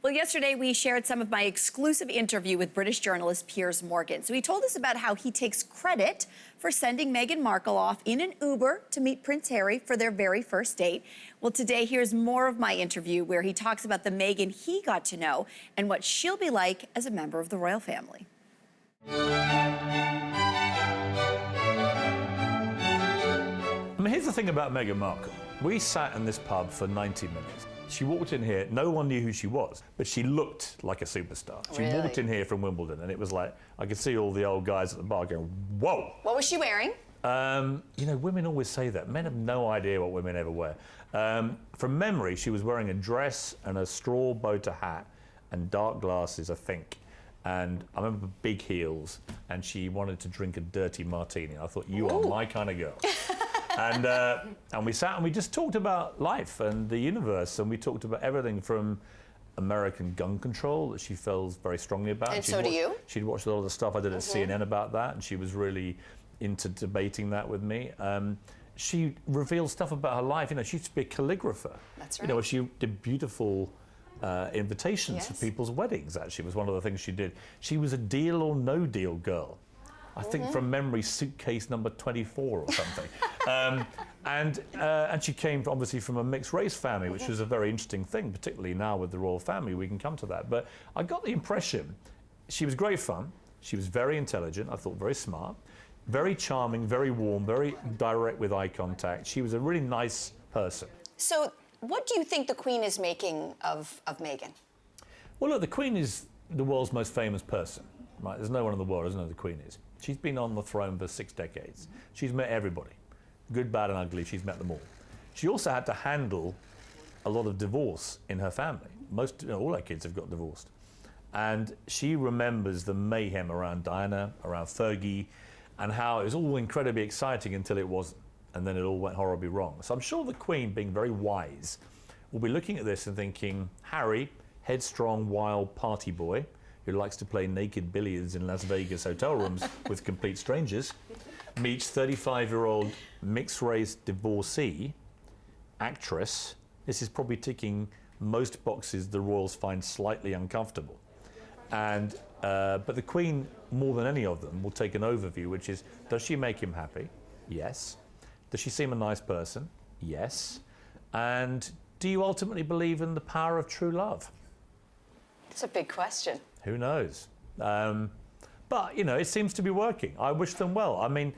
Well, yesterday we shared some of my exclusive interview with British journalist Piers Morgan. So he told us about how he takes credit for sending Meghan Markle off in an Uber to meet Prince Harry for their very first date. Well, today here's more of my interview where he talks about the Meghan he got to know and what she'll be like as a member of the royal family. I mean, here's the thing about Meghan Markle. We sat in this pub for 90 minutes. She walked in here, no one knew who she was, but she looked like a superstar. She walked in here from Wimbledon, and it was like, I could see all the old guys at the bar going, whoa. What was she wearing? You know, women always say that. Men have no idea what women ever wear. From memory, she was wearing a dress and a straw boater hat and dark glasses, I think. And I remember big heels, and she wanted to drink a dirty martini. I thought, you are my kind of girl. And we sat and we just talked about life and the universe, and we talked about everything from American gun control that she feels very strongly about. And so do you? She'd watched a lot of the stuff I did at CNN about that, and she was really into debating that with me. She revealed stuff about her life. You know, she used to be a calligrapher. That's right. You know, she did beautiful invitations for people's weddings, actually, was one of the things she did. She was a deal or no deal girl. I think from memory, suitcase number 24 or something. And she came obviously from a mixed race family, which was a very interesting thing, particularly now with the royal family. We can come to that. But I got the impression she was great fun. She was very intelligent. I thought very smart, very charming, very warm, very direct with eye contact. She was a really nice person. So what do you think the Queen is making of Meghan? Well, look, the Queen is the world's most famous person. Right? There's no one in the world who doesn't know the Queen is. She's been on the throne for 6 decades. She's met everybody. Good, bad and ugly, she's met them all. She also had to handle a lot of divorce in her family. All her kids have got divorced. And she remembers the mayhem around Diana, around Fergie, and how it was all incredibly exciting until it wasn't. And then it all went horribly wrong. So I'm sure the Queen, being very wise, will be looking at this and thinking, Harry, headstrong, wild party boy, who likes to play naked billiards in Las Vegas hotel rooms with complete strangers, meets 35-year-old mixed-race divorcee, actress. This is probably ticking most boxes the royals find slightly uncomfortable. And but the Queen, more than any of them, will take an overview, which is, does she make him happy? Yes. Does she seem a nice person? Yes. And do you ultimately believe in the power of true love? It's a big question. Who knows? But, you know, it seems to be working. I wish them well. I mean,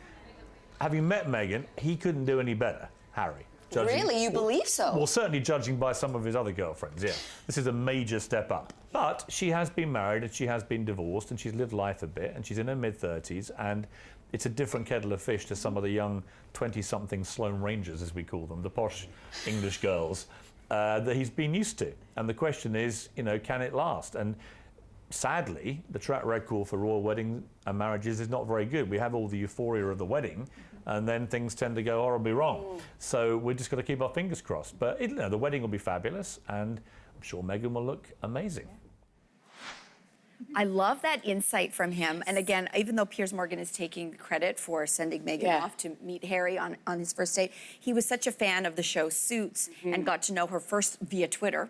having met Meghan, he couldn't do any better, Harry. Really? You believe so? Well, certainly judging by some of his other girlfriends, yeah. This is a major step up. But she has been married and she has been divorced and she's lived life a bit and she's in her mid-30s and it's a different kettle of fish to some of the young 20-something Sloane Rangers, as we call them, the posh English girls, that he's been used to. And the question is, you know, can it last? And sadly, the track record for royal weddings and marriages is not very good. We have all the euphoria of the wedding, and then things tend to go horribly wrong. So we're just got to keep our fingers crossed. But you know, the wedding will be fabulous, and I'm sure Meghan will look amazing. I love that insight from him. And again, even though Piers Morgan is taking credit for sending Meghan off to meet Harry on his first date, he was such a fan of the show Suits and got to know her first via Twitter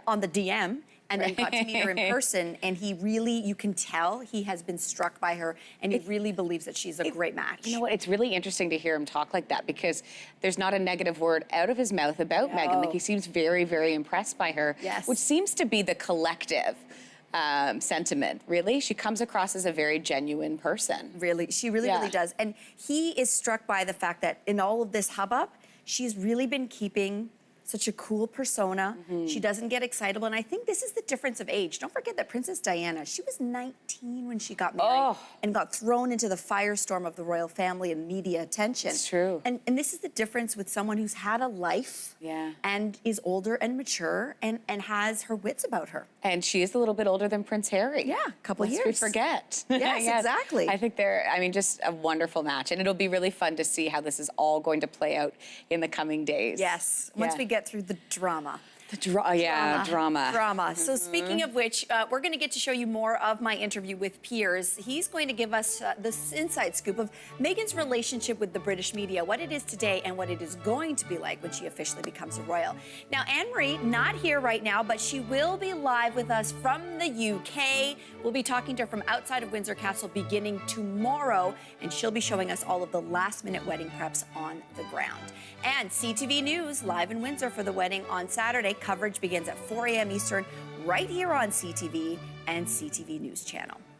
on the DM. And then got to meet her in person, and he really, you can tell he has been struck by her, and he really believes that she's a great match. You know what, it's really interesting to hear him talk like that, because there's not a negative word out of his mouth about Meghan. Like, he seems very, very impressed by her, which seems to be the collective sentiment, really. She comes across as a very genuine person. Really, she really does. And he is struck by the fact that in all of this hubbub, she's really been keeping such a cool persona. She doesn't get excitable. And I think this is the difference of age. Don't forget that Princess Diana, she was 19 when she got married and got thrown into the firestorm of the royal family and media attention. It's true. And this is the difference with someone who's had a life and is older and mature and has her wits about her. And she is a little bit older than Prince Harry. Yeah, a couple years. Lest we forget. Yes, exactly. I think they're, I mean, just a wonderful match. And it'll be really fun to see how this is all going to play out in the coming days. Yes, once we get through the drama. Drama. Drama. So speaking of which, we're going to get to show you more of my interview with Piers. He's going to give us this inside scoop of Meghan's relationship with the British media, what it is today and what it is going to be like when she officially becomes a royal. Now, Anne-Marie, not here right now, but she will be live with us from the UK. We'll be talking to her from outside of Windsor Castle beginning tomorrow, and she'll be showing us all of the last-minute wedding preps on the ground. And CTV News live in Windsor for the wedding on Saturday. Coverage begins at 4 a.m. Eastern right here on CTV and CTV News Channel.